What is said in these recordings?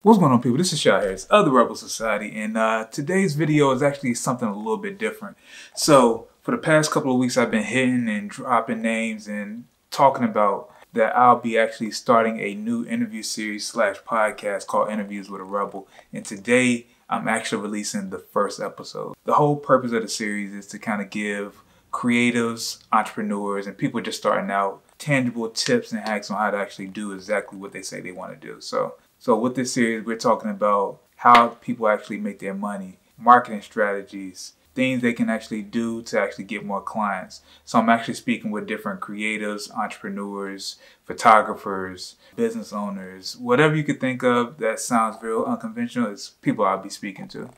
What's going on, people? This is Shy Harris of the Rebel Society, and today's video is actually something a little bit different. So for the past couple of weeks, I've been hitting and dropping names and talking about that I'll be actually starting a new interview series / podcast called Interviews with a Rebel. And today, I'm actually releasing the first episode. The whole purpose of the series is to kind of give creatives, entrepreneurs, and people just starting out tangible tips and hacks on how to actually do exactly what they say they want to do. So with this series, we're talking about how people actually make their money, marketing strategies, things they can actually do to actually get more clients. So I'm actually speaking with different creatives, entrepreneurs, photographers, business owners, whatever you could think of that sounds real unconventional is people I'll be speaking to.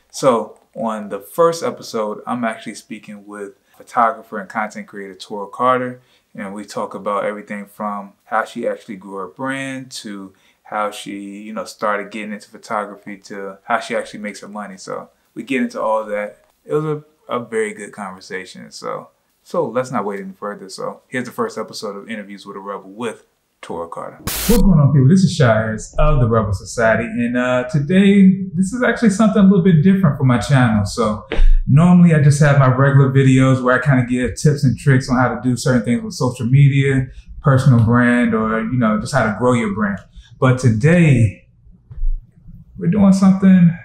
So on the first episode, I'm actually speaking with photographer and content creator Tora Carter, and we talk about everything from how she actually grew her brand to how she, started getting into photography to how she actually makes her money. So we get into all that. It was a very good conversation. So let's not wait any further. So here's the first episode of Interviews with a Rebel with Tora Carter. What's going on, people? This is Shy Harris of the Rebel Society. And today, this is actually something a little bit different for my channel. So normally I just have my regular videos where I kind of give tips and tricks on how to do certain things with social media, personal brand, or, just how to grow your brand. But today, we're doing something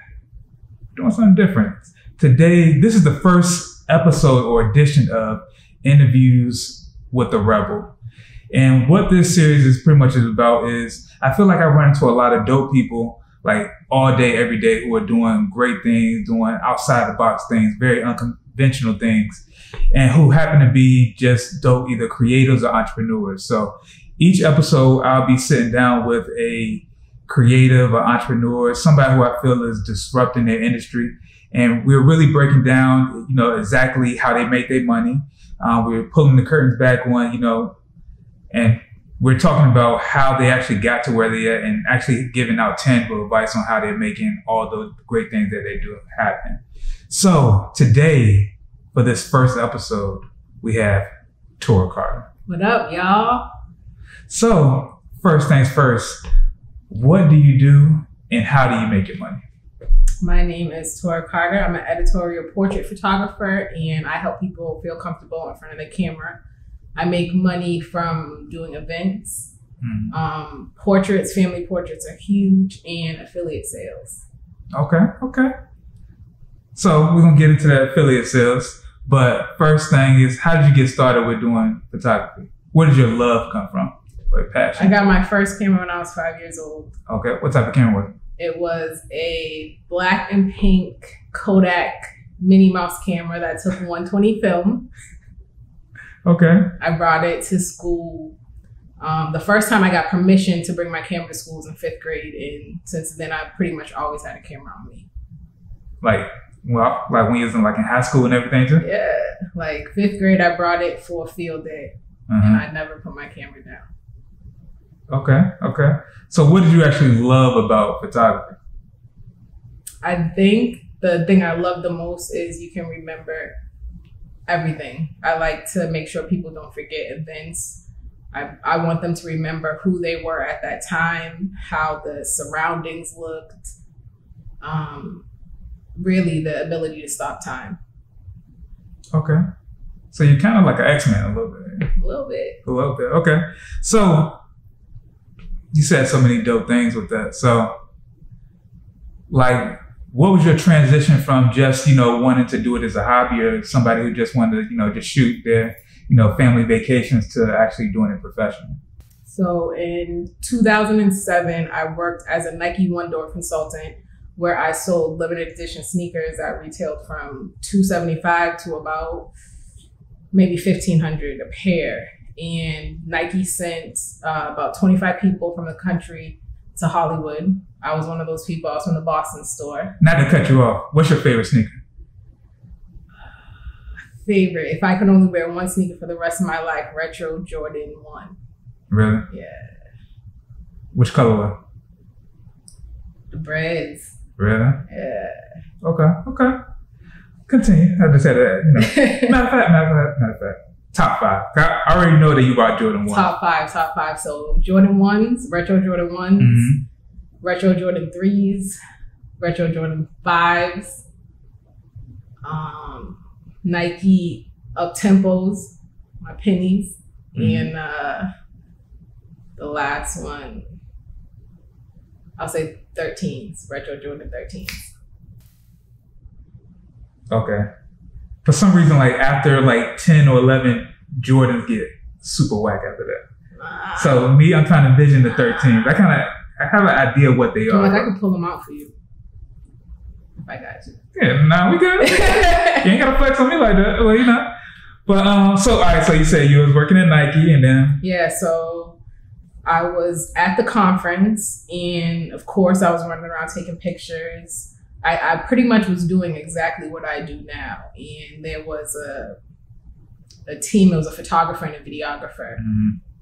different. Today, this is the first episode or edition of Interviews with the Rebel. And what this series is pretty much about is, I feel like I run into a lot of dope people, like all day, every day, who are doing great things, doing outside the box things, very unconventional things, and who happen to be just dope, either creators or entrepreneurs. So each episode, I'll be sitting down with a creative or entrepreneur, somebody who I feel is disrupting their industry. And we're really breaking down, exactly how they make their money. We're pulling the curtains back on, and we're talking about how they actually got to where they are and actually giving out tangible advice on how they're making all those great things that they do happen. So today, for this first episode, we have Tora Carter. What up, y'all? So first things first, what do you do and how do you make your money? My name is Tora Carter. I'm an editorial portrait photographer, and I help people feel comfortable in front of the camera. I make money from doing events. Portraits, family portraits are huge, and affiliate sales. Okay. So we're going to get into that affiliate sales. But first thing is, how did you get started with doing photography? Where did your love come from? Or passion? I got my first camera when I was 5 years old. Okay. What type of camera was it? It was a black and pink Kodak Minnie Mouse camera that took 120 film. Okay. I brought it to school. The first time I got permission to bring my camera to school was in 5th grade. And since then, I pretty much always had a camera on me. Like when you was in high school and everything too? Yeah. Like 5th grade, I brought it for a field day. And I never put my camera down. Okay. So what did you actually love about photography? I think the thing I love the most is you can remember everything. I like to make sure people don't forget events. I want them to remember who they were at that time, how the surroundings looked, really the ability to stop time. Okay. So you're kind of like an X-Men a little bit. A little bit. Okay. So you said so many dope things with that. So what was your transition from just, wanting to do it as a hobby or somebody who just wanted to, just shoot their, family vacations to actually doing it professionally? So in 2007, I worked as a Nike one-door consultant where I sold limited edition sneakers that retailed from $275 to about maybe $1,500 a pair. And Nike sent about 25 people from the country to Hollywood. I was one of those people. I was from the Boston store. Not to cut you off, what's your favorite sneaker? Favorite? If I could only wear one sneaker for the rest of my life, retro Jordan 1. Really? Yeah. Which color? The Breads. Really? Yeah. Okay. Continue. I just said that. Matter of fact. Top 5. I already know that you bought Jordan 1. Top five. So Jordan 1s, retro Jordan 1s, retro Jordan 3s, retro Jordan 5s, Nike up-tempos, my pennies, and the last one, I'll say 13s, retro Jordan 13s. Okay. For some reason, like after like 10 or 11, Jordans get super whack after that. So me, I'm trying to envision the 13s. I have an idea of what they are. Like I can pull them out for you. If I got you. Yeah, nah, we good. You ain't gotta flex on me like that. Well, you know. But so all right, so you said you was working at Nike and then yeah, so I was at the conference and of course I was running around taking pictures. I pretty much was doing exactly what I do now. And there was a team, it was a photographer and a videographer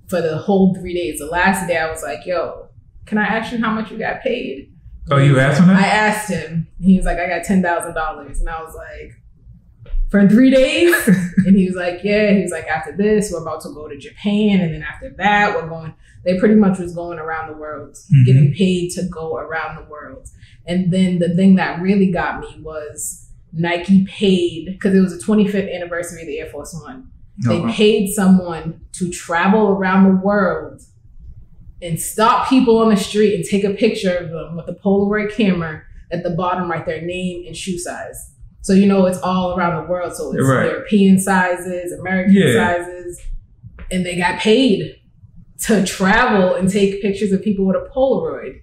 for the whole 3 days. The last day I was like, yo, can I ask you how much you got paid? Oh, you asked him that? I asked him. He was like, I got $10,000. And I was like, for 3 days? And he was like, yeah. He was like, after this, we're about to go to Japan. And then after that, they pretty much was going around the world, getting paid to go around the world. And then the thing that really got me was Nike paid, because it was the 25th anniversary of the Air Force One. They paid someone to travel around the world and stop people on the street and take a picture of them with a Polaroid camera at the bottom, write their name and shoe size. So, you know, it's all around the world. So it's European sizes, American sizes, and they got paid to travel and take pictures of people with a Polaroid.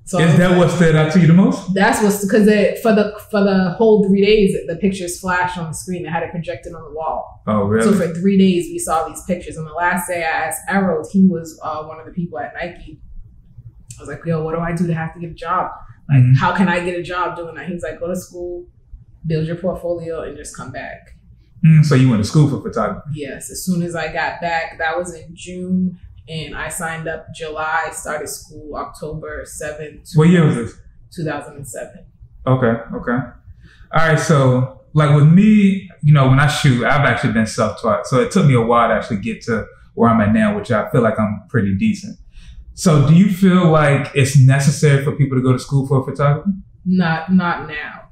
So is that what stood out to you the most? That's what's, because for the whole 3 days, the pictures flashed on the screen. They had it projected on the wall. Oh, really? So for 3 days, we saw these pictures. And the last day I asked Errol, he was one of the people at Nike. I was like, yo, what do I do to have to get a job? Like, how can I get a job doing that? He was like, go to school, build your portfolio, and just come back. So you went to school for photography? Yes. As soon as I got back, that was in June. And I signed up July, started school October 7th. What year was this? 2007. Okay. All right. So like with me, you know, when I shoot, I've actually been self-taught. So it took me a while to actually get to where I'm at now, which I feel like I'm pretty decent. So do you feel like it's necessary for people to go to school for photography? Not now.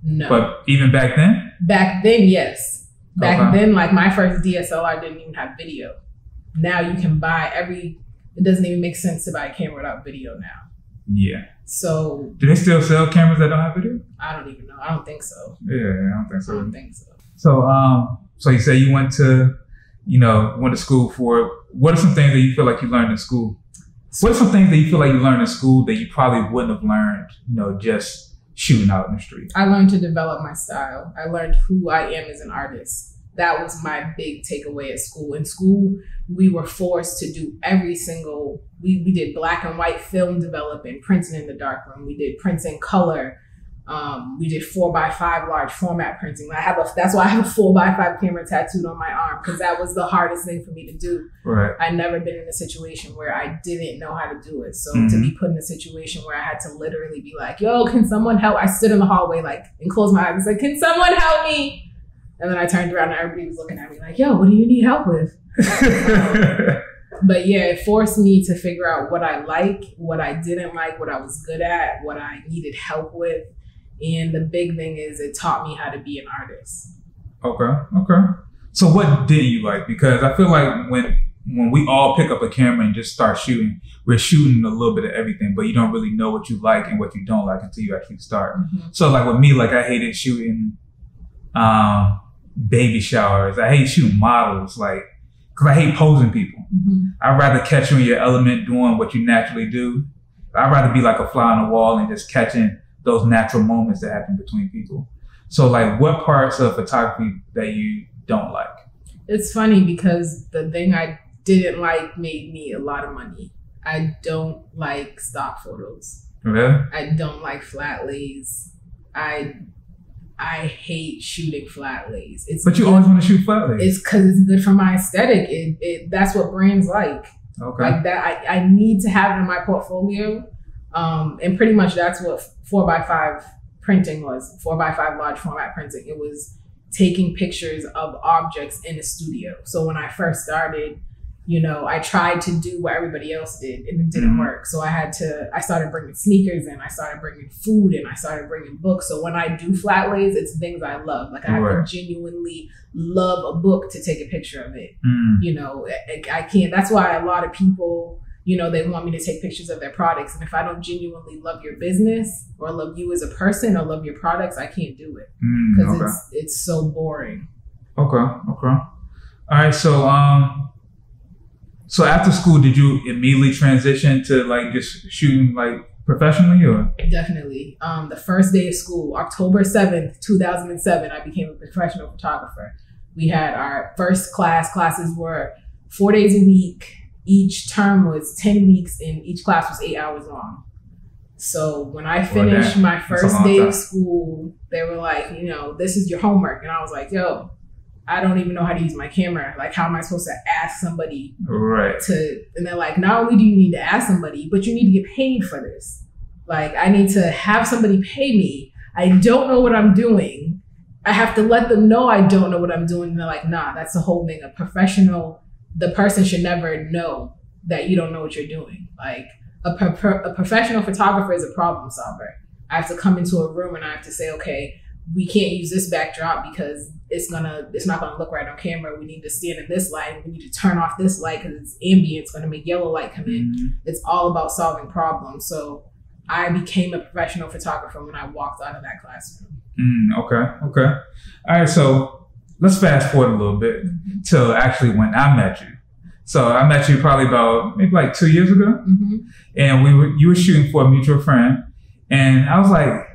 No. But even back then? Back then, yes. Back then, like my first DSLR didn't even have video. Now you can buy it doesn't even make sense to buy a camera without video now. Yeah. So. Do they still sell cameras that don't have video? I don't even know. I don't think so. Yeah, I don't think so. I don't think so. So you say you went to school for, what are some things that you feel like you learned in school? What are some things that you feel like you learned in school that you probably wouldn't have learned, you know, just shooting out in the street? I learned to develop my style. I learned who I am as an artist. That was my big takeaway at school. In school, we were forced to do we did black and white film development, printing in the darkroom. We did prints in color. We did 4x5 large format printing. That's why I have a 4x5 camera tattooed on my arm, because that was the hardest thing for me to do. Right. I'd never been in a situation where I didn't know how to do it. So to be put in a situation where I had to literally be like, yo, can someone help? I stood in the hallway and closed my eyes and said, can someone help me? And then I turned around and everybody was looking at me like, yo, what do you need help with? But yeah, it forced me to figure out what I like, what I didn't like, what I was good at, what I needed help with. And the big thing is it taught me how to be an artist. Okay. So what did you like? Because I feel like when we all pick up a camera and just start shooting, we're shooting a little bit of everything, but you don't really know what you like and what you don't like until you actually start. So like with me, like I hated shooting baby showers. I hate shooting models, like, because I hate posing people. I'd rather catch you in your element doing what you naturally do. I'd rather be like a fly on the wall and just catching those natural moments that happen between people. So like, what parts of photography that you don't like? It's funny because the thing I didn't like made me a lot of money. I don't like stock photos. Really? I don't like flat lays. I hate shooting flat lays. But you always want to shoot flat lays. It's because it's good for my aesthetic. That's what brands like. Okay. Like that, I need to have it in my portfolio. And pretty much that's what 4x5 printing was. 4x5 large format printing. It was taking pictures of objects in the studio. So when I first started, You know, I tried to do what everybody else did and it didn't work. So I started bringing sneakers in, I started bringing food in, I started bringing books. So when I do flat lays, it's things I love. Like I have to genuinely love a book to take a picture of it. You know, I can't, that's why a lot of people, you know, they want me to take pictures of their products. And if I don't genuinely love your business or love you as a person or love your products, I can't do it because it's so boring. Okay. All right. So after school, did you immediately transition to like just shooting like professionally or? Definitely. The first day of school, October 7th, 2007, I became a professional photographer. We had our first classes were 4 days a week. Each term was 10 weeks and each class was 8 hours long. So when I finished my first day of school, they were like, you know, this is your homework. And I was like, yo, I don't even know how to use my camera. Like, how am I supposed to ask somebody and they're like, not only do you need to ask somebody, but you need to get paid for this. Like, I need to have somebody pay me. I don't know what I'm doing. I have to let them know I don't know what I'm doing. And they're like, nah, that's the whole thing. A professional, the person should never know that you don't know what you're doing. Like, a professional photographer is a problem solver. I have to come into a room and I have to say, okay, we can't use this backdrop because it's not gonna look right on camera. We need to stand in this light. We need to turn off this light because it's ambient. It's gonna make yellow light come in. It's all about solving problems. So I became a professional photographer when I walked out of that classroom. Okay. All right, so let's fast forward a little bit till actually when I met you. So I met you probably about maybe like 2 years ago, and you were shooting for a mutual friend, and I was like,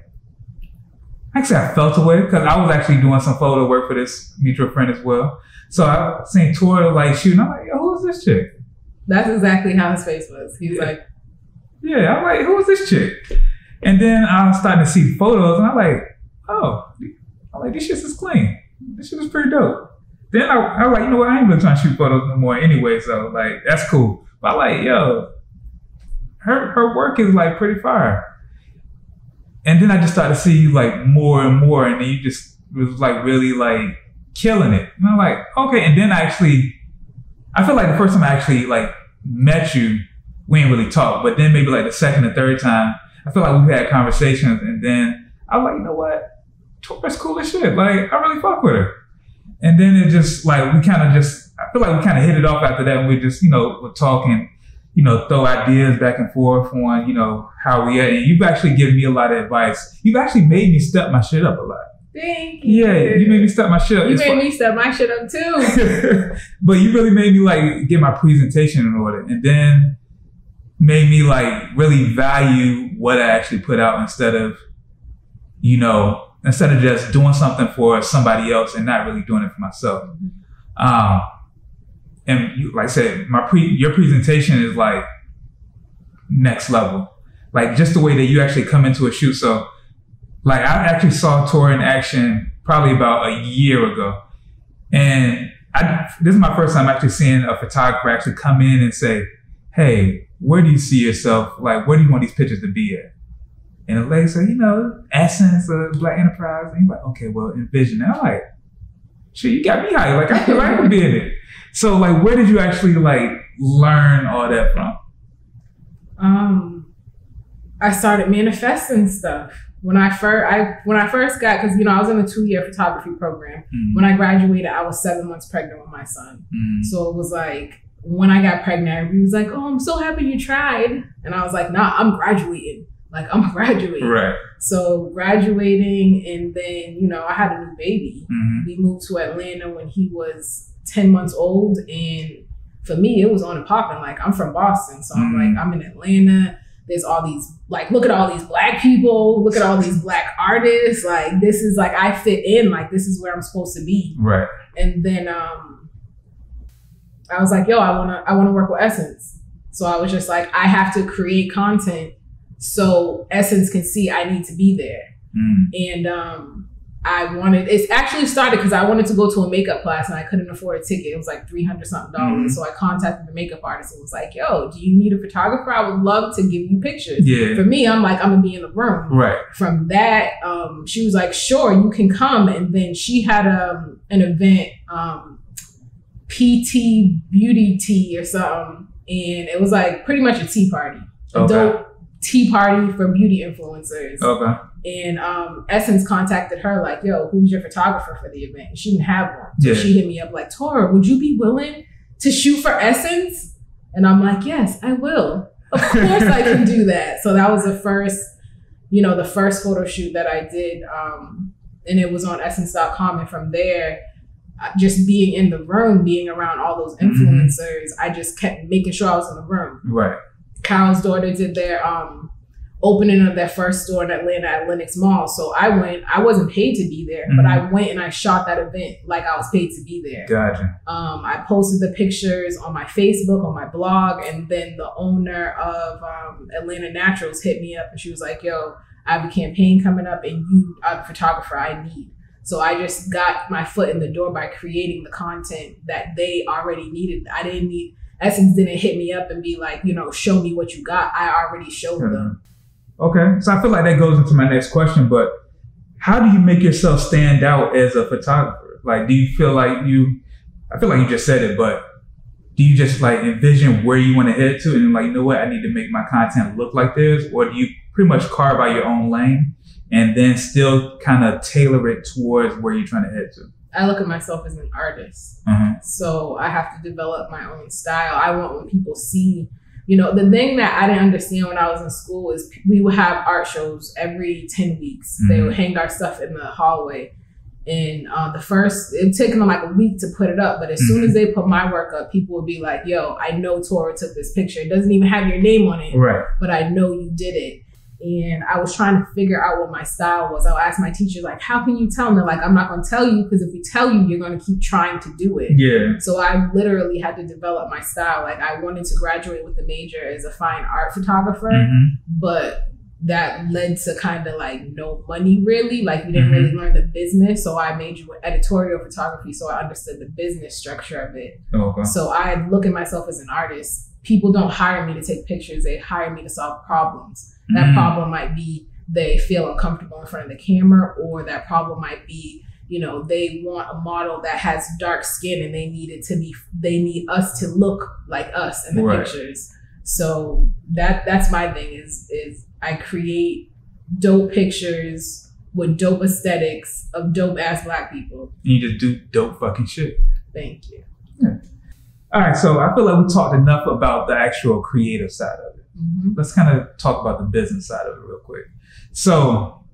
actually I felt away because I was actually doing some photo work for this mutual friend as well. So I seen Tora like shooting. I'm like, yo, who is this chick? That's exactly how his face was. He was like, yeah. I'm like, who is this chick? And then I was starting to see photos, and I'm like, oh, this shit is clean. This shit is pretty dope. Then I was like, you know what? I ain't really trying to shoot photos no more anyway. So like, that's cool. But I'm like, yo, her work is like pretty fire. And then I just started to see you like more and more, and then you just was like really like killing it. And I'm like, okay. And then I feel like the first time I actually like met you, we ain't really talked. But then maybe like the second or third time, I feel like we've had conversations, and then I was like, you know what? Tora's cool as shit. Like, I really fuck with her. And then it just like, I feel like we kind of hit it off after that. And we just, you know, we're talking, you know, throw ideas back and forth on, you know, how we are. And you've actually given me a lot of advice. You've actually made me step my shit up a lot. Thank you. Yeah, you made me step my shit up. You made me step my shit up too. But you really made me like get my presentation in order, and then made me like really value what I actually put out instead of just doing something for somebody else and not really doing it for myself. And like I said, your presentation is like next level. Like just the way that you actually come into a shoot. So like I actually saw Tora in action probably about a year ago. And this is my first time actually seeing a photographer actually come in and say, hey, where do you see yourself? Like, where do you want these pictures to be at? And the lady said, essence of Black enterprise. And he's like, okay, well, envision it. I'm like, shit, you got me high. Like, I feel like I could be in it. So, like, where did you actually, like, learn all that from? I started manifesting stuff. When I first got, because, I was in a 2-year photography program. Mm-hmm. When I graduated, I was 7 months pregnant with my son. Mm-hmm. So it was like, when I got pregnant, everybody was like, oh, I'm so happy you tried. And I was like, nah, I'm graduating. Like, I'm graduating. Right. So graduating, and then, I had a new baby. Mm-hmm. We moved to Atlanta when he was 10 months old. And for me, it was on and popping. Like, I'm from Boston. So I'm like, I'm in Atlanta. There's all these, like, look at all these Black people. Look at all these Black artists. Like, this is like, I fit in. Like, this is where I'm supposed to be. Right. And then I was like, yo, I wanna work with Essence. So I was just like, I have to create content so Essence can see I need to be there. And it actually started because I wanted to go to a makeup class and I couldn't afford a ticket. It was like $300 something. So I contacted the makeup artist and was like, yo, do you need a photographer? I would love to give you pictures. Yeah. For me, I'm like, I'm gonna be in the room. Right. From that, she was like, sure, you can come. And then she had an event, PT Beauty Tea or something. And it was like pretty much a tea party. A dope tea party for beauty influencers. Okay. And Essence contacted her like, yo, who's your photographer for the event? And she didn't have one. So she hit me up like, Tora, would you be willing to shoot for Essence? And I'm like, yes, I will. Of course I can do that. So that was the first photo shoot that I did. And it was on essence.com. And from there, just being in the room, being around all those influencers, I just kept making sure I was in the room. Right. Carol's daughter did their opening of their first store in Atlanta at Lenox Mall. So I went. I wasn't paid to be there, but I went and I shot that event like I was paid to be there. Gotcha. I posted the pictures on my Facebook, on my blog, and then the owner of Atlanta Naturals hit me up and she was like, yo, I have a campaign coming up and you are the photographer I need. So I just got my foot in the door by creating the content that they already needed. Essence didn't hit me up and be like, show me what you got. I already showed them. Okay. So I feel like that goes into my next question, but how do you make yourself stand out as a photographer? Like, do you feel like I feel like you just said it, but do you just like envision where you want to head to and like, you know what, I need to make my content look like this? Or do you pretty much carve out your own lane and then still kind of tailor it towards where you're trying to head to? I look at myself as an artist. So I have to develop my own style. I want when people see, the thing that I didn't understand when I was in school is we would have art shows every 10 weeks. They would hang our stuff in the hallway. And it took them like a week to put it up. But as soon as they put my work up, people would be like, yo, I know Tora took this picture. It doesn't even have your name on it, right? But I know you did it. And I was trying to figure out what my style was. I'll ask my teacher, like, how can you tell me? Like, I'm not going to tell you because if we tell you, you're going to keep trying to do it. Yeah. So I literally had to develop my style. Like, I wanted to graduate with a major as a fine art photographer, but that led to kind of like no money really. Like, we didn't really learn the business. So I majored with editorial photography. So I understood the business structure of it. Okay. So I look at myself as an artist. People don't hire me to take pictures. They hire me to solve problems. That problem might be they feel uncomfortable in front of the camera, or that problem might be, they want a model that has dark skin and they need us to look like us in the pictures. So that's my thing is I create dope pictures with dope aesthetics of dope ass Black people. You just do dope fucking shit. Thank you. Yeah. All right, so I feel like we talked enough about the actual creative side of it. Let's kind of talk about the business side of it real quick. So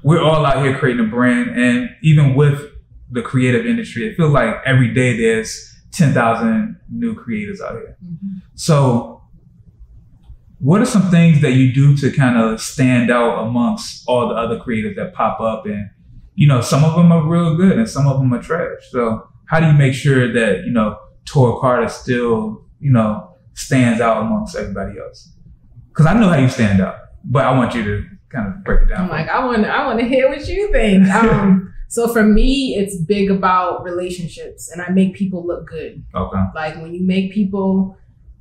we're all out here creating a brand, and even with the creative industry, it feels like every day there's 10,000 new creators out here. So what are some things that you do to kind of stand out amongst all the other creators that pop up? And, some of them are real good and some of them are trash. So how do you make sure that, Tora Carter still, stands out amongst everybody else? Because I know how you stand out, but I want you to kind of break it down. I'm like, I want to hear what you think. So for me, it's big about relationships, and I make people look good. Okay. Like when you make people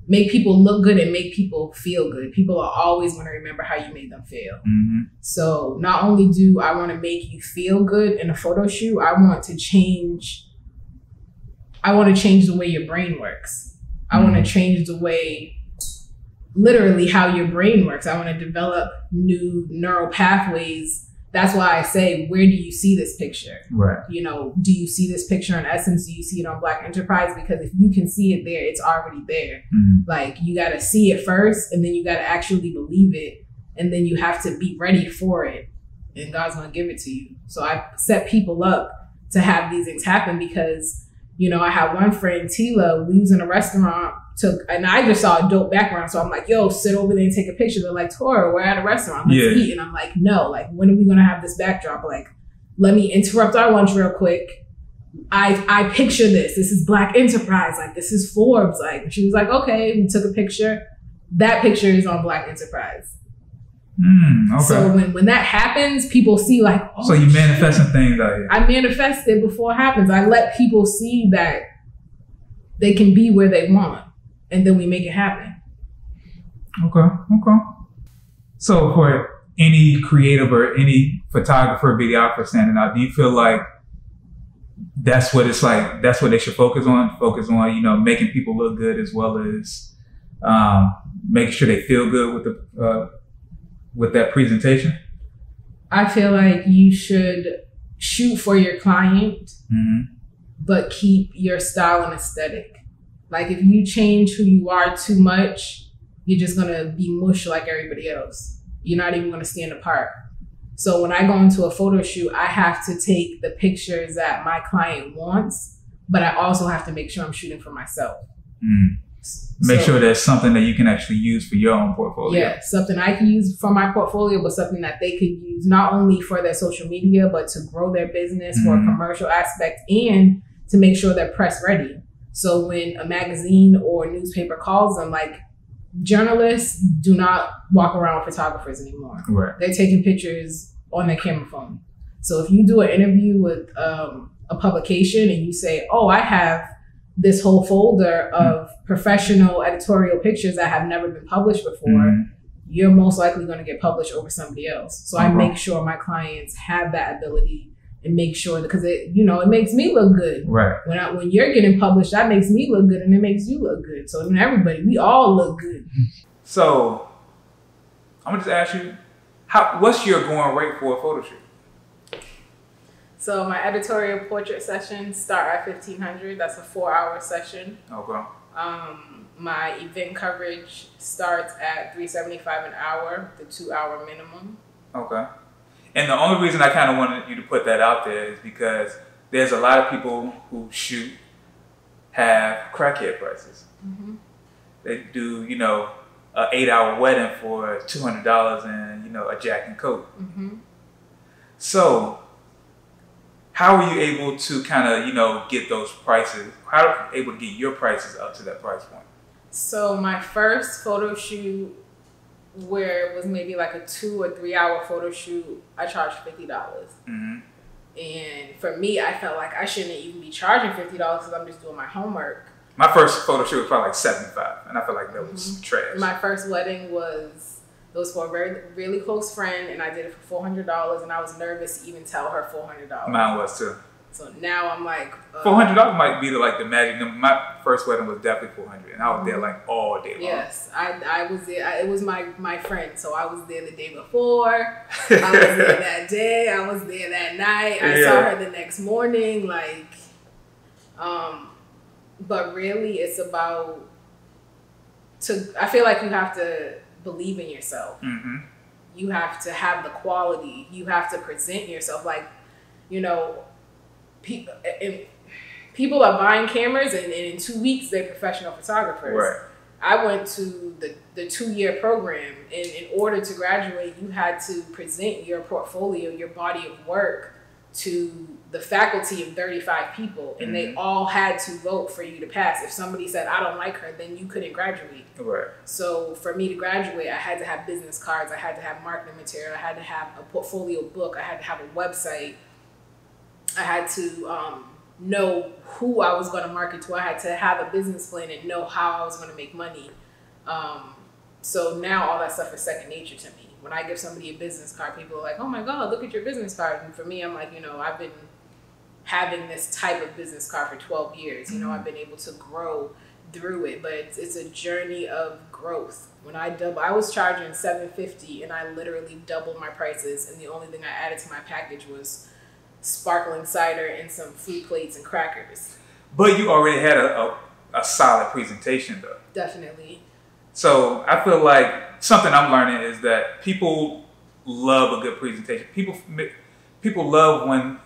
look good and make people feel good, people are always going to remember how you made them feel. So not only do I want to make you feel good in a photo shoot, I want to change the way your brain works. I want to change the way, literally how your brain works. I want to develop new neural pathways. That's why I say, where do you see this picture? Right. Do you see this picture on Essence? Do you see it on Black Enterprise? Because if you can see it there, it's already there. Like, you got to see it first, and then you got to actually believe it. And then you have to be ready for it. And God's going to give it to you. So I set people up to have these things happen because, I had one friend, Tila, we was in a restaurant, and I just saw a dope background. So I'm like, yo, sit over there and take a picture. They're like, Tora, we're at a restaurant, let's eat. And I'm like, no, like, when are we going to have this backdrop? Like, let me interrupt our lunch real quick. I picture this. This is Black Enterprise. Like, this is Forbes. Like, she was like, okay, we took a picture. That picture is on Black Enterprise. Okay. So when that happens, people see like, oh, so you manifesting things out here. I manifest it before it happens. I let people see that they can be where they want, and then we make it happen. Okay. So for any creative or any photographer, videographer standing out, do you feel like that's what it's like. That's what they should focus on. Focus on, you know, making people look good as well as making sure they feel good with that presentation. I feel like you should shoot for your client, but keep your style and aesthetic. Like if you change who you are too much, you're just gonna be mush like everybody else. You're not even gonna stand apart. So when I go into a photo shoot, I have to take the pictures that my client wants, but I also have to make sure I'm shooting for myself. Make sure there's something that you can actually use for your own portfolio. Yeah, something I can use for my portfolio, but something that they could use not only for their social media, but to grow their business for a commercial aspect and to make sure they're press ready. So when a magazine or newspaper calls them, like journalists do not walk around with photographers anymore. Right. They're taking pictures on their camera phone. So if you do an interview with a publication and you say, oh, I have this whole folder of professional editorial pictures that have never been published before, you're most likely going to get published over somebody else. So I make sure my clients have that ability and make sure, because it makes me look good. Right. When you're getting published, that makes me look good and it makes you look good. So then everybody, we all look good. So I'm gonna just ask you, what's your going rate for a photo shoot? So my editorial portrait sessions start at $1,500. That's a 4-hour session. Okay. My event coverage starts at $375 an hour, the 2-hour minimum. Okay. And the only reason I kind of wanted you to put that out there is because there's a lot of people who shoot have crackhead prices. They do, you know, an 8-hour wedding for $200 and, you know, a jacket and coat. So how are you able to kind of, you know, get those prices? How are you able to get your prices up to that price point? So my first photo shoot, where it was maybe like a 2 or 3 hour photo shoot, I charged $50. And for me, I felt like I shouldn't even be charging $50 because I'm just doing my homework. My first photo shoot was probably like $75, and I felt like that was trash. My first wedding was for a really close friend, and I did it for $400, and I was nervous to even tell her $400. Mine was too. So now I'm like, $400 might be like the magic number. My first wedding was definitely $400, and I was there like all day long. Yes, I was there. It was my friend, so I was there the day before. I was there that day. I was there that night. I saw her the next morning. But really, it's about I feel like you have to believe in yourself. You have to have the quality. You have to present yourself like, you know. People are buying cameras and in 2 weeks they're professional photographers. Right. I went to the 2-year program, and in order to graduate, you had to present your portfolio, your body of work, to the faculty of 35 people, and they all had to vote for you to pass. If somebody said, I don't like her, then you couldn't graduate. Right. So for me to graduate, I had to have business cards, I had to have marketing material, I had to have a portfolio book, I had to have a website. I had to know who I was going to market to. I had to have a business plan and know how I was going to make money. So now all that stuff is second nature to me. When I give somebody a business card, people are like, oh my God, look at your business card. And for me, I'm like, you know, I've been having this type of business card for 12 years. You know, I've been able to grow through it, but it's a journey of growth. When I was charging $750 and I literally doubled my prices. And the only thing I added to my package was sparkling cider and some fruit plates and crackers. But you already had a solid presentation though. Definitely. So I feel like something I'm learning is that people love a good presentation. People love when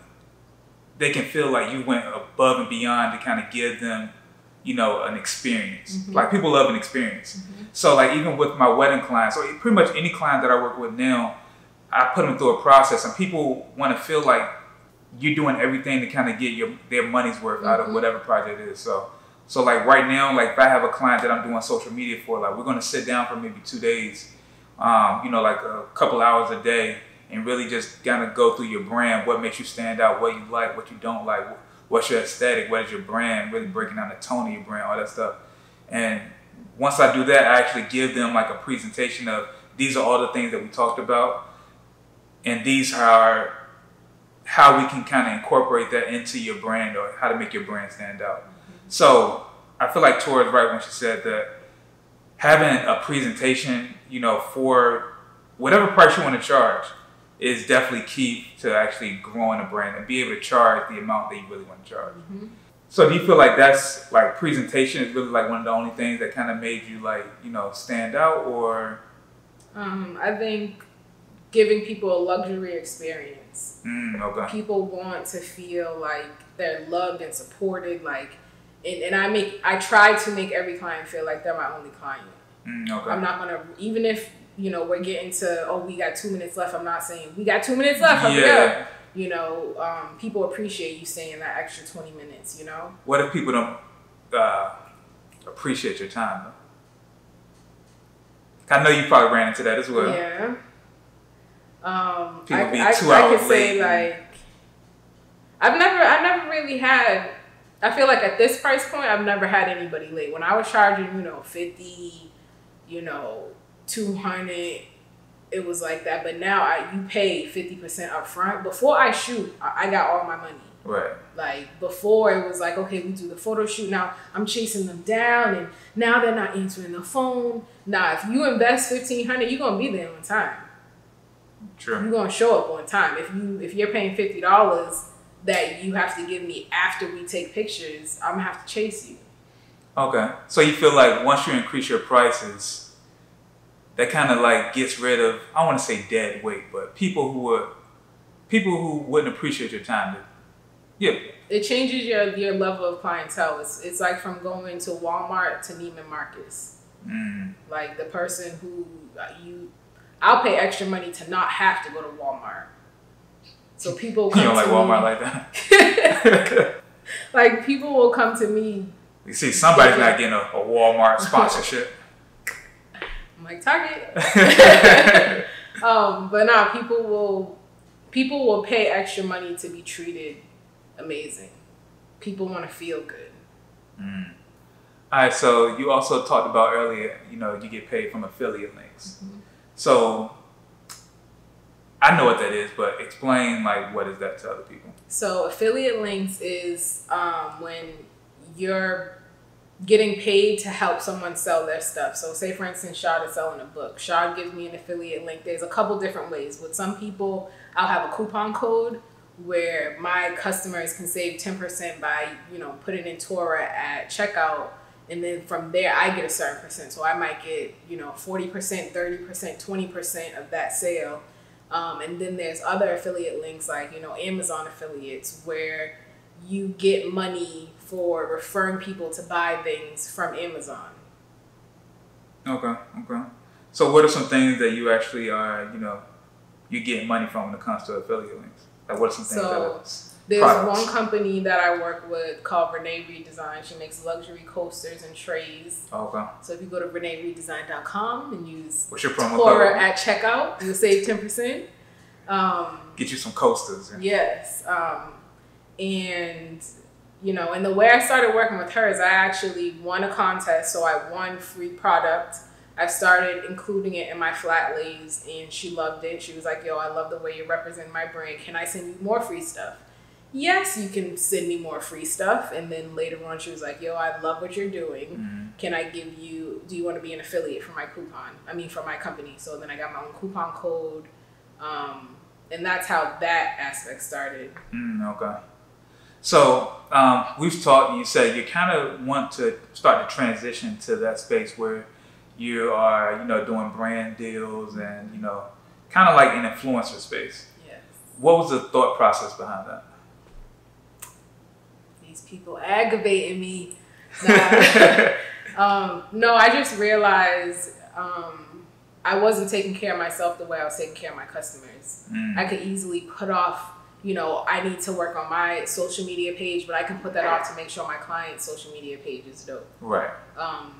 they can feel like you went above and beyond to kind of give them, you know, an experience. Like people love an experience. So like even with my wedding clients, or pretty much any client that I work with now, I put them through a process, and people want to feel like you're doing everything to kind of get their money's worth out of whatever project it is. So like right now, like if I have a client that I'm doing social media for, like we're going to sit down for maybe 2 days, you know, like a couple hours a day, and really just kind of go through your brand, what makes you stand out, what you like, what you don't like, what's your aesthetic, what is your brand, really breaking down the tone of your brand, all that stuff. And once I do that, I actually give them like a presentation of these are all the things that we talked about, and these are how we can kind of incorporate that into your brand or how to make your brand stand out. So I feel like Tora's right when she said that having a presentation, you know, for whatever price you want to charge is definitely key to actually growing a brand and be able to charge the amount that you really want to charge. So do you feel like that's like presentation is really like one of the only things that kind of made you like, you know, stand out, or? I think giving people a luxury experience. Okay. People want to feel like they're loved and supported, like, and I try to make every client feel like they're my only client. Okay. I'm not gonna, even if, you know, we're getting to, oh, we got 2 minutes left, I'm not saying we got 2 minutes left, up. You know, people appreciate you staying that extra 20 minutes, you know? What if people don't appreciate your time, though? I know you probably ran into that as well. Yeah. People be 2 I hours could late. say, like, I've never really had, I feel like at this price point, I've never had anybody late. When I was charging, you know, 50, you know, 200, it was like that. But now you pay 50% up front. Before I shoot, I got all my money. Right. Like, before it was like, okay, we do the photo shoot. Now I'm chasing them down, and now they're not answering the phone. Now, if you invest $1,500, you're gonna be there on time. True. You're gonna show up on time. If you're paying $50 that you have to give me after we take pictures, I'm gonna have to chase you. Okay. So you feel like once you increase your prices, that kind of like gets rid of, I don't want to say dead weight, but people who wouldn't appreciate your time. Yeah. It changes your level of clientele. It's like from going to Walmart to Neiman Marcus. Like the person who I'll pay extra money to not have to go to Walmart. So people come you don't like to Walmart me, like that? like people will come to me. You see, somebody's not getting a Walmart sponsorship. I'm like, Target. But no, people will pay extra money to be treated amazing. People want to feel good. All right, so you also talked about earlier, you know, you get paid from affiliate links. So I know what that is, but explain like what is that to other people? So affiliate links is when you're getting paid to help someone sell their stuff. So say for instance, Shad is selling a book. Shad gives me an affiliate link. There's a couple different ways. With some people, I'll have a coupon code where my customers can save 10% by, you know, putting in Tora at checkout. And then from there, I get a certain percent. So I might get, you know, 40%, 30%, 20% of that sale. And then there's other affiliate links like, you know, Amazon affiliates where you get money for referring people to buy things from Amazon. Okay. So what are some things that you actually are, you know, you get money from when it comes to affiliate links? Like what are some things there's products? one company that I work with called Renee Redesign. She makes luxury coasters and trays. Okay. So if you go to reneeredesign.com and use What's your promo Tora code? at checkout, you'll save 10%. Get you some coasters. Yes. And, you know, and the way I started working with her is I actually won a contest. So I won free product. I started including it in my flat lays and she loved it. She was like, yo, I love the way you represent my brand. Can I send you more free stuff? Yes, you can send me more free stuff. And then later on, she was like, yo, I love what you're doing. Can I give you, do you want to be an affiliate for my for my company? So then I got my own coupon code. And that's how that aspect started. Okay. So we've talked, you said you kind of want to start to transition to that space where you are, you know, doing brand deals and, you know, kind of like an influencer space. Yes. What was the thought process behind that? These people aggravating me. Nah. No, I just realized I wasn't taking care of myself the way I was taking care of my customers. I could easily put off, you know, I need to work on my social media page, but I can put that off to make sure my client's social media page is dope. Right.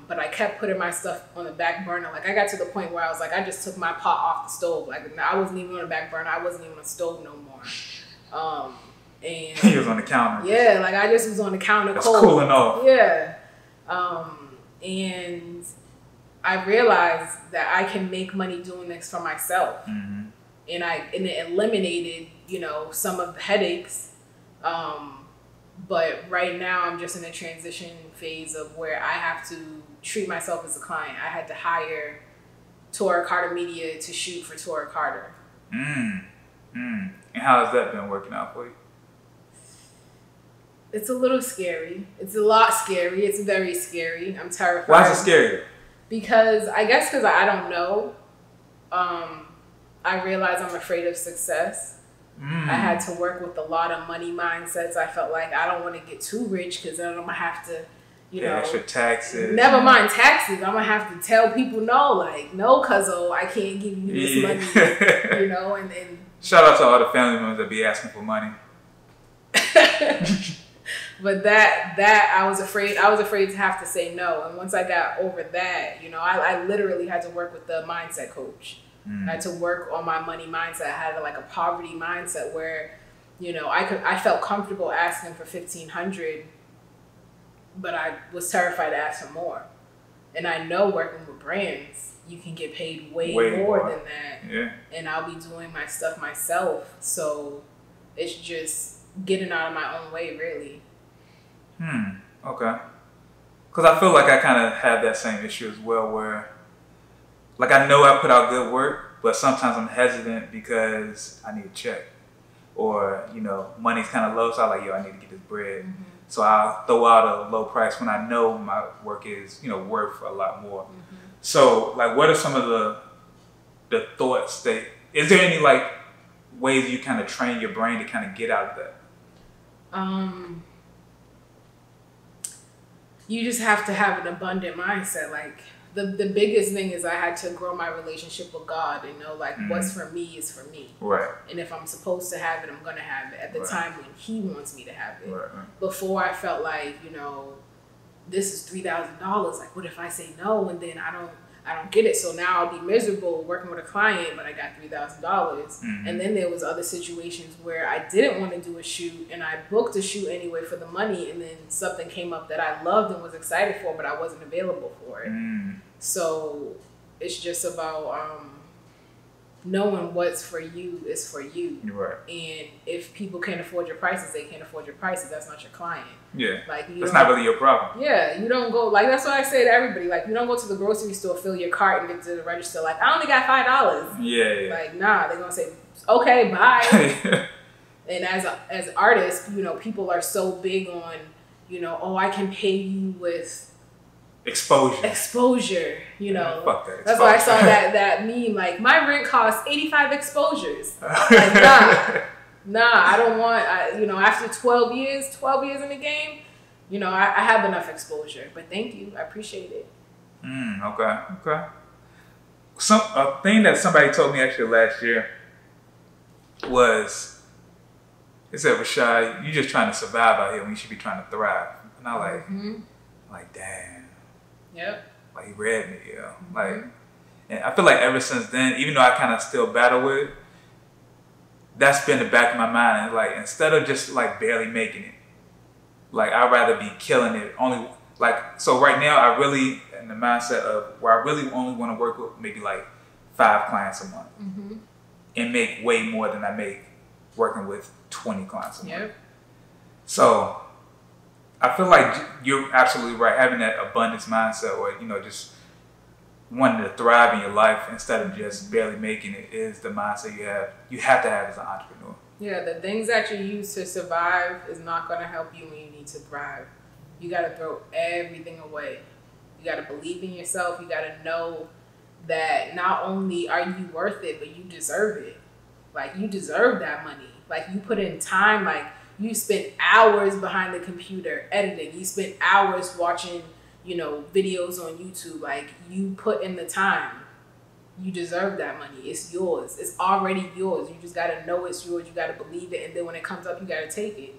But I kept putting my stuff on the back burner. Like I got to the point where I was like, I just took my pot off the stove. Like I wasn't even on the back burner. I wasn't even on the stove no more. And he was on the counter. Yeah, like I just was on the counter. That's cooling off. Yeah. And I realized that I can make money doing this for myself. and it eliminated, you know, some of the headaches. But right now I'm just in a transition phase of where I have to treat myself as a client. I had to hire Tora Carter Media to shoot for Tora Carter. And how has that been working out for you? It's a little scary. It's a lot scary. It's very scary. I'm terrified. Why is it scary? Because I don't know. I realize I'm afraid of success. I had to work with a lot of money mindsets. I felt like I don't want to get too rich because then I'm going to have to, you know. Extra taxes. Never mind taxes. I'm going to have to tell people no, like, no, cuzzo, I can't give you this money, you know. And shout out to all the family members that be asking for money. But that I was afraid to have to say no. And once I got over that, you know, I literally had to work with the mindset coach. I had to work on my money mindset. I had like a poverty mindset where, you know, I felt comfortable asking for $1,500, but I was terrified to ask for more. And I know working with brands, you can get paid way more than that. Yeah. And I'll be doing my stuff myself. So it's just getting out of my own way, really. Okay. Because I feel like I kind of had that same issue as well, where like I know I put out good work, but sometimes I'm hesitant because I need a check, or you know, money's kind of low, so I'm like, yo, I need to get this bread. So I'll throw out a low price when I know my work is, you know, worth a lot more. So like, what are some of the thoughts that, is there any like ways you kind of train your brain to kind of get out of that? You just have to have an abundant mindset. Like the biggest thing is I had to grow my relationship with God and know like what's for me is for me. Right. And if I'm supposed to have it, I'm gonna have it at the time when He wants me to have it. Before I felt like, you know, this is $3,000. Like, what if I say no and then I don't get it? So now I'll be miserable working with a client, but I got $3,000. And then there was other situations where I didn't want to do a shoot and I booked a shoot anyway for the money, and then something came up that I loved and was excited for, but I wasn't available for it. So it's just about knowing what's for you is for you. Right. And if people can't afford your prices, they can't afford your prices. That's not your client. Yeah. Like, that's not really your problem. Yeah. You don't go, like, that's what I say to everybody. Like, you don't go to the grocery store, fill your cart, and get to the register like, I only got $5. Yeah. Like, nah, they're going to say, okay, bye. And as artists, you know, people are so big on, you know, oh, I can pay you with exposure, you know. Fuck that exposure. That's why I saw that meme, like, my rent costs 85 exposures. Like, nah, I don't want, you know, after 12 years in the game, you know, I have enough exposure. But thank you, I appreciate it. Okay. A thing that somebody told me actually last year was, it said, Rashad, you just trying to survive out here when you should be trying to thrive. And I like, damn. Yep. Like, he read me, yo. Like, and I feel like ever since then, even though I kind of still battle with it, that's been the back of my mind. And like, instead of just like barely making it, like, I'd rather be killing it. Only like, so right now I really in the mindset of where I really only want to work with maybe like 5 clients a month and make way more than I make working with 20 clients a month. So I feel like you're absolutely right. Having that abundance mindset, or, you know, just wanting to thrive in your life instead of just barely making it, is the mindset you have to have as an entrepreneur. Yeah, the things that you use to survive is not going to help you when you need to thrive. You got to throw everything away. You got to believe in yourself. You got to know that not only are you worth it, but you deserve it. Like, you deserve that money. Like, you put in time, like, you spent hours behind the computer editing. You spent hours watching, you know, videos on YouTube. Like, you put in the time. You deserve that money. It's yours. It's already yours. You just got to know it's yours. You got to believe it. And then when it comes up, you got to take it.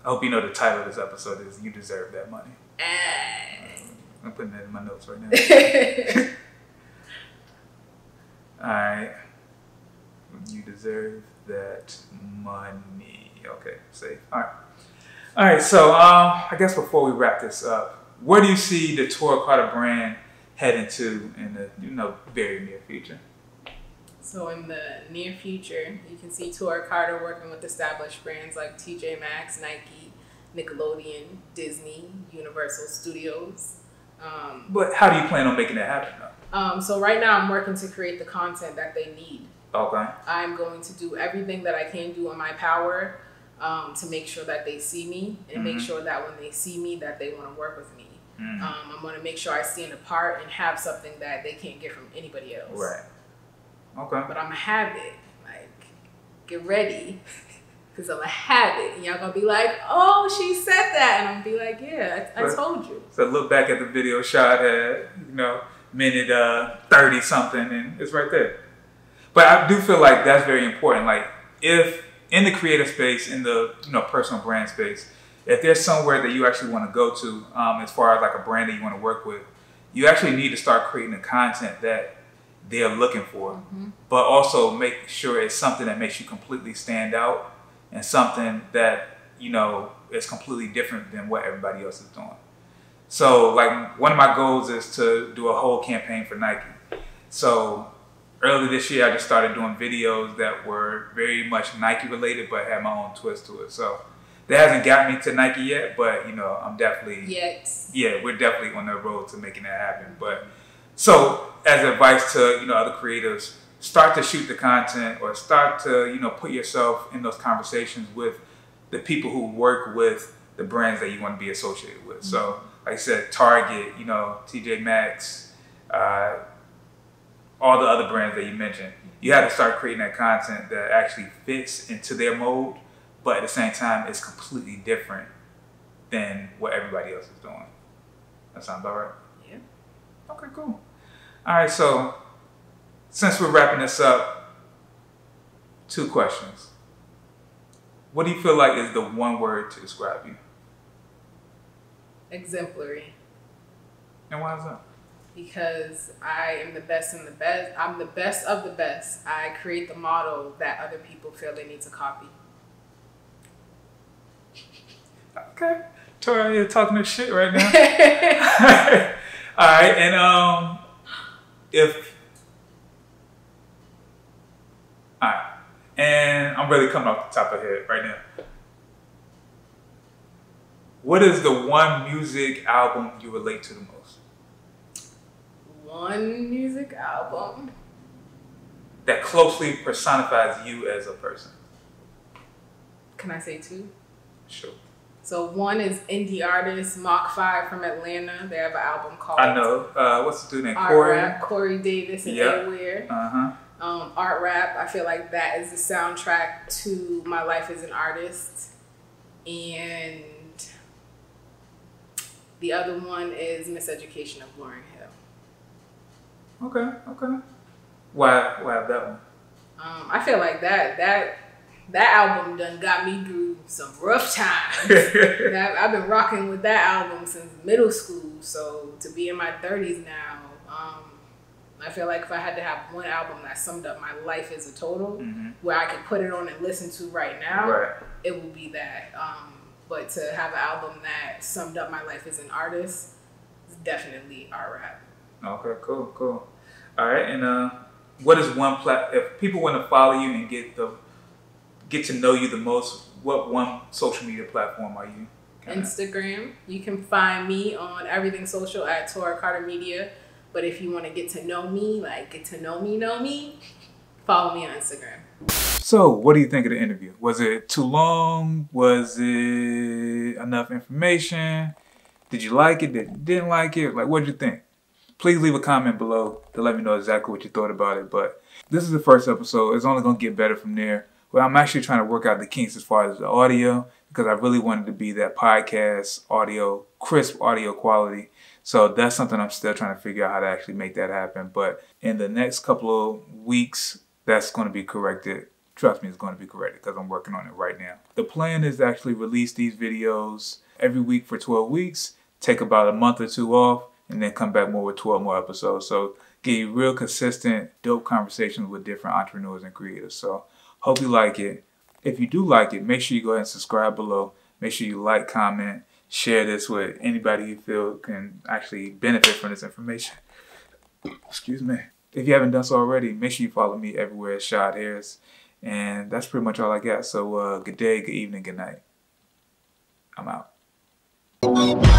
I hope you know the title of this episode is You Deserve That Money. I'm putting that in my notes right now. All right. You deserve that money. Okay, safe. All right. So I guess before we wrap this up, where do you see the Tora Carter brand heading to in the very near future? So in the near future, you can see Tora Carter working with established brands like TJ Maxx, Nike, Nickelodeon, Disney, Universal Studios. But how do you plan on making that happen, though? So right now I'm working to create the content that they need. Okay. I'm going to do everything that I can do in my power to make sure that they see me and make sure that when they see me that they want to work with me. I'm going to make sure I stand apart and have something that they can't get from anybody else. Right. Okay. But I'm going to have it. Like, get ready. Because I'm going to have it. And y'all going to be like, oh, she said that. And I'm going to be like, yeah, I told you. So look back at the video shot at, minute 30 something, and it's right there. But I do feel like that's very important. Like, if in the creative space, in the personal brand space, if there's somewhere that you actually want to go to, as far as like a brand that you want to work with, you actually need to start creating the content that they're looking for, but also make sure it's something that makes you completely stand out and something that is completely different than what everybody else is doing. So like one of my goals is to do a whole campaign for Nike. So early this year, I just started doing videos that were very much Nike related, but had my own twist to it. So that hasn't got me to Nike yet, but I'm definitely, we're definitely on the road to making that happen. But so as advice to, other creatives, start to shoot the content or start to, put yourself in those conversations with the people who work with the brands that you want to be associated with. So like I said, Target, TJ Maxx, all the other brands that you mentioned, you have to start creating that content that actually fits into their mold, but at the same time, it's completely different than what everybody else is doing. That sounds about right? Yeah. Okay, cool. All right, so since we're wrapping this up, 2 questions. What do you feel like is the one word to describe you? Exemplary. And why is that? Because I am the best in the best. I'm the best of the best. I create the model that other people feel they need to copy. Okay. Tora, you're talking this shit right now. All right. And all right. And I'm really coming off the top of the head right now. What is the one music album you relate to the most? One music album that closely personifies you as a person. Can I say 2? Sure. So one is indie artist Mach 5 from Atlanta. They have an album called I know. What's the dude named Art Rap, Corey Davis and Ed Weir. Art Rap, I feel like that is the soundtrack to my life as an artist. And the other one is Miseducation of Lauryn Hill. Okay. Why have that one? I feel like that album done got me through some rough times. I've been rocking with that album since middle school. So to be in my 30s now, I feel like if I had to have one album that summed up my life as a total, where I could put it on and listen to right now, it would be that. But to have an album that summed up my life as an artist is definitely Art Rap. Okay, cool. All right, and what is one if people want to follow you and get to know you the most, what one social media platform are you? Instagram. You can find me on everything social at Tora Carter Media. But if you want to get to know me, know me, follow me on Instagram. So, what do you think of the interview? Was it too long? Was it enough information? Did you like it? Didn't like it? Like, what did you think? Please leave a comment below to let me know exactly what you thought about it. But this is the first episode. It's only going to get better from there. Well, I'm actually trying to work out the kinks as far as the audio, because I really wanted to be that podcast audio, crisp audio quality. So that's something I'm still trying to figure out how to actually make that happen. But in the next couple of weeks, that's going to be corrected. Trust me, it's going to be corrected because I'm working on it right now. The plan is to actually release these videos every week for 12 weeks, take about a month or 2 off, and then come back more with 12 more episodes. So give you real consistent, dope conversations with different entrepreneurs and creators. So hope you like it. If you do like it, make sure you go ahead and subscribe below. Make sure you like, comment, share this with anybody you feel can actually benefit from this information. Excuse me. if you haven't done so already, make sure you follow me everywhere, Shad Harris. And that's pretty much all I got. So good day, good evening, good night. I'm out.